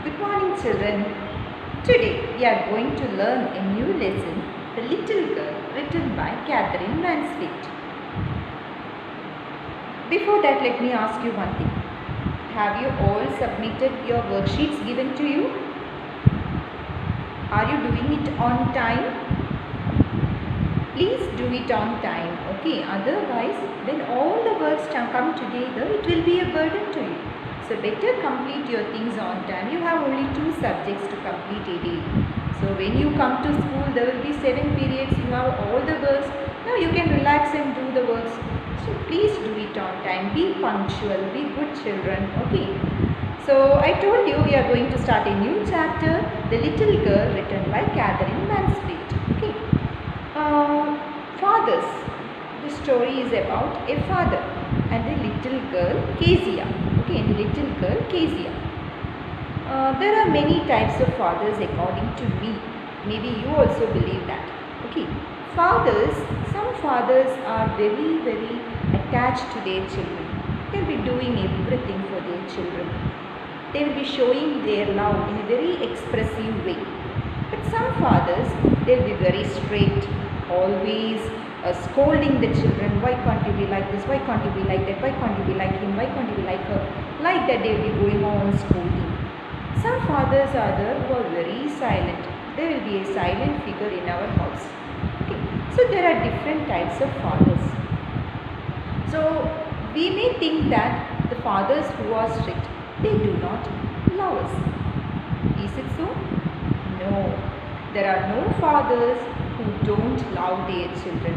Good morning, children. Today we are going to learn a new lesson, The Little Girl, written by Catherine Mansfield. Before that, let me ask you one thing. Have you all submitted your worksheets given to you? Are you doing it on time? Please do it on time, okay? Otherwise, when all the works come together, it will be a burden to you. So better complete your things on time. You have only 2 subjects to complete a day. So when you come to school, there will be 7 periods. You have all the works. Now you can relax and do the works. So please do it on time. Be punctual. Be good children. Okay. So I told you we are going to start a new chapter, The Little Girl, written by Catherine Mansfield. Okay. Fathers. The story is about a father and a little girl, Kezia. Okay, and the little girl, Kezia. There are many types of fathers according to me. Maybe you also believe that. Okay, fathers, some fathers are very, very attached to their children. They will be doing everything for their children. They will be showing their love in a very expressive way. But some fathers, they will be very strict, always scolding the children. Why can't you be like this? Why can't you be like that? Why can't you be like him? Why can't you be like her? Like that they will be going on scolding. Some fathers are there who are very silent. There will be a silent figure in our house. Okay. So there are different types of fathers. So we may think that the fathers who are strict, they do not love us. Is it so? No. There are no fathers who don't love their children.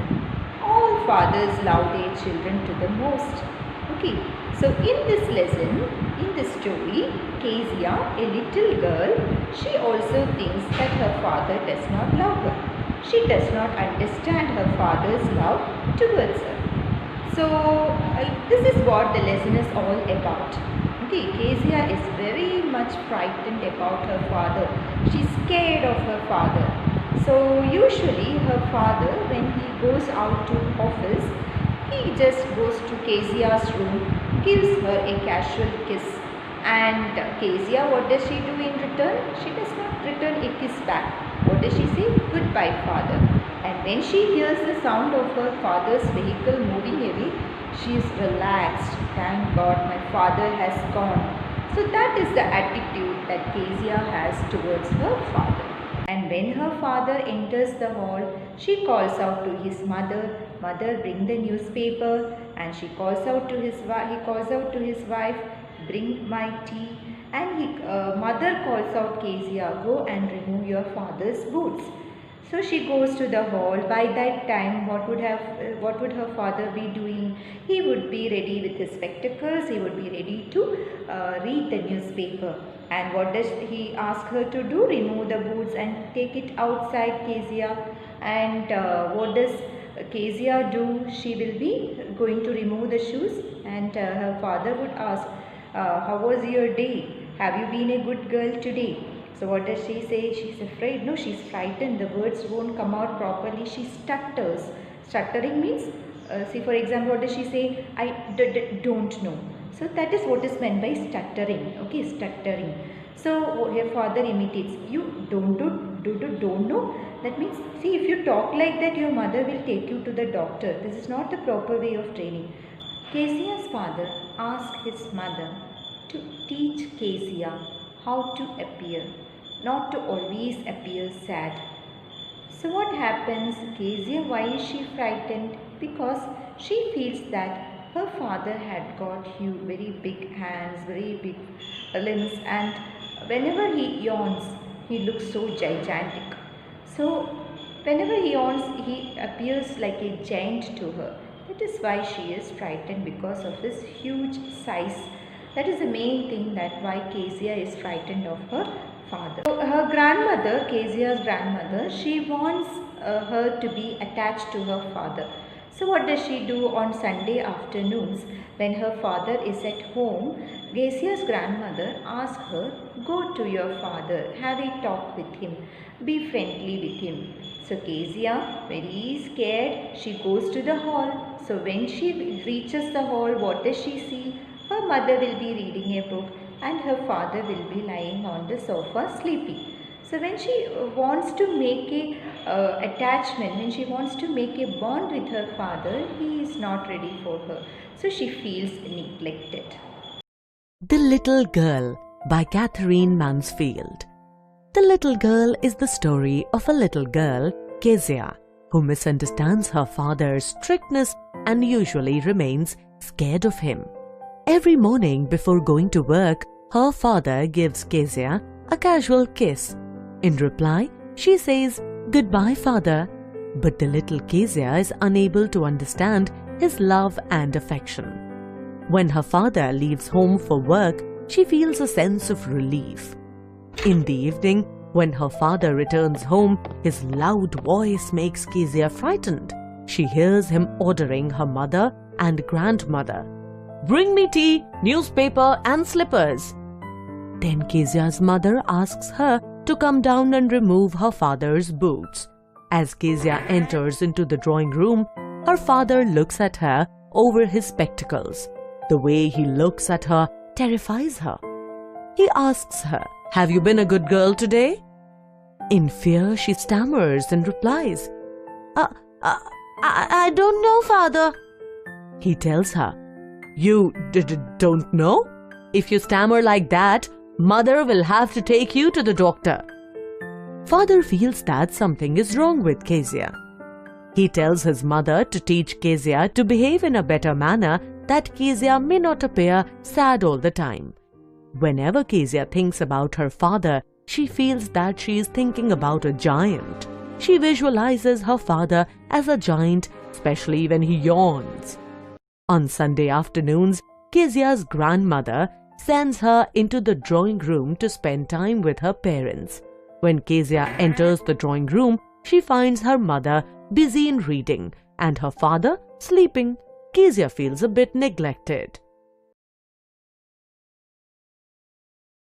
All fathers love their children to the most. Okay, so in this lesson, in this story, Kezia, a little girl, she also thinks that her father does not love her. She does not understand her father's love towards her. So, this is what the lesson is all about. Okay, Kezia is very much frightened about her father. She's scared of her father. So usually her father, when he goes out to office, he just goes to Kezia's room, gives her a casual kiss. And Kezia, what does she do in return? She does not return a kiss back. What does she say? Goodbye, father. And when she hears the sound of her father's vehicle moving away, she is relaxed. Thank God, my father has gone. So that is the attitude that Kezia has towards her father. And when her father enters the hall, she calls out to his mother, "Mother, bring the newspaper." And he calls out to his wife, "Bring my tea." And mother calls out Kezia, "Go and remove your father's boots." So she goes to the hall. By that time, what would her father be doing? He would be ready with his spectacles. He would be ready to read the newspaper. And what does he ask her to do? Remove the boots and take it outside, Kezia. And what does Kezia do? She will be going to remove the shoes, and her father would ask, "How was your day? Have you been a good girl today?" So what does she say? She's afraid. No, she's frightened. The words won't come out properly. She stutters. Stuttering means, see for example, what does she say? "I don't know." So that is what is meant by stuttering. Okay, stuttering. So her father imitates. "You don't know." That means, see, if you talk like that, your mother will take you to the doctor. This is not the proper way of training. Kezia's father asked his mother to teach Kezia how to appear, not to always appear sad. So what happens? Kezia, why is she frightened? Because she feels that her father had got very big hands, very big limbs, and whenever he yawns, he looks so gigantic. So whenever he yawns, he appears like a giant to her. That is why she is frightened, because of his huge size. That is the main thing that why Kezia is frightened of her father. So her grandmother, Kezia's grandmother, she wants her to be attached to her father. So what does she do on Sunday afternoons when her father is at home? Kezia's grandmother asks her, "Go to your father, have a talk with him, be friendly with him." So Kezia, very scared, she goes to the hall. So when she reaches the hall, what does she see? Her mother will be reading a book. and her father will be lying on the sofa sleeping. So when she wants to make a attachment, when she wants to make a bond with her father, he is not ready for her. So she feels neglected. The Little Girl by Catherine Mansfield. The Little Girl is the story of a little girl, Kezia, who misunderstands her father's strictness and usually remains scared of him. Every morning before going to work, her father gives Kezia a casual kiss. In reply, she says, "Goodbye, father." But the little Kezia is unable to understand his love and affection. When her father leaves home for work, she feels a sense of relief. In the evening, when her father returns home, his loud voice makes Kezia frightened. She hears him ordering her mother and grandmother, "Bring me tea, newspaper and slippers." Then Kezia's mother asks her to come down and remove her father's boots. As Kezia enters into the drawing room, her father looks at her over his spectacles. The way he looks at her terrifies her. He asks her, "Have you been a good girl today?" In fear, she stammers and replies, I don't know, father." He tells her, "You don't know? If you stammer like that, mother will have to take you to the doctor." Father feels that something is wrong with Kezia. He tells his mother to teach Kezia to behave in a better manner, that Kezia may not appear sad all the time. Whenever Kezia thinks about her father, she feels that she is thinking about a giant. She visualizes her father as a giant, especially when he yawns. On Sunday afternoons, Kezia's grandmother sends her into the drawing room to spend time with her parents. When Kezia enters the drawing room, she finds her mother busy in reading and her father sleeping. Kezia feels a bit neglected.